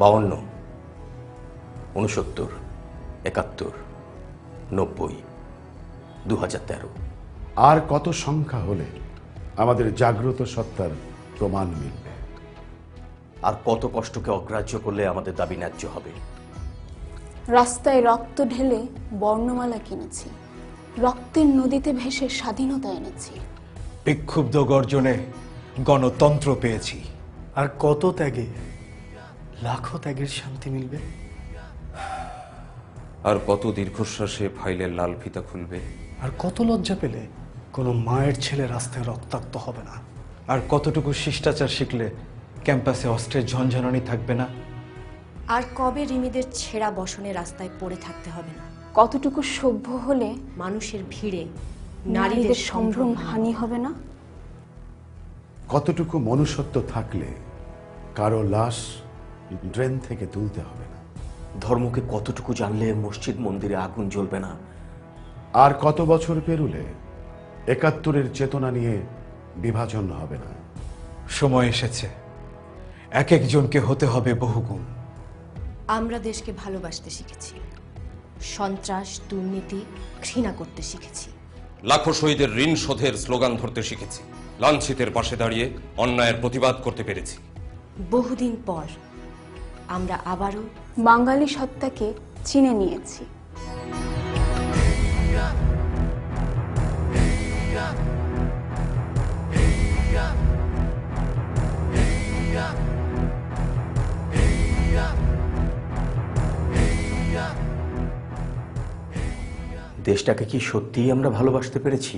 52, 69, 71, 90, 2013। আর কত সংখ্যা হলে আমাদের জাগ্রত সত্তার প্রমাণ মিলবে? আর কত কষ্টকে অগ্রাহ্য করলে আমাদের দাবি ন্যায্য হবে? রাস্তায় রক্ত ঢেলে বর্ণমালা কিনেছি, রক্তের নদীতে ভেসে স্বাধীনতা এনেছি। বিক্ষুব্ধ গর্জনে গণতন্ত্র পেয়েছি। আর কত ত্যাগে লাখো ত্যাগের শান্তি মিলবে? আর কত দীর্ঘশ্বাসে ফাইলের লাল ফিতা খুলবে? আর কত লজ্জা পেলে কোনো মায়ের ছেলে রাস্তায় রক্তাক্ত হবে না? আর কতটুকু শিষ্টাচার শিখলে ক্যাম্পাসে অস্ত্রের ঝনঝনানি থাকবে না? আর কবে রিমিদের ছেঁড়া বসনে রাস্তায় পড়ে থাকতে হবে না? কতটুকু সভ্য হলে মানুষের ভিড়ে নারীদের সম্ভ্রম হানি হবে না? কতটুকু মনুষ্যত্ব থাকলে কারো লাশ ড্রেন থেকে তুলতে হবে না? ধর্মকে কতটুকু জানলে মসজিদ মন্দিরে আগুন জ্বলবে না? আর কত বছর পেরুলে ৭১-এর চেতনা নিয়ে বিভাজন হবে না? সময় এসেছে, এক একজনকে হতে হবে বহুগুণ। আমরা দেশকে ভালোবাসতে শিখেছি, সন্ত্রাস দুর্নীতি ঘৃণা করতে শিখেছি। লাখো শহীদের ঋণ শোধের স্লোগান ধরতে শিখেছি, লাঞ্ছিতের পাশে দাঁড়িয়ে অন্যায়ের প্রতিবাদ করতে পেরেছি। বহুদিন পর আমরা আবারও বাঙালি সত্তাকে চিনে নিয়েছি। দেশটাকে কি সত্যিই আমরা ভালোবাসতে পেরেছি?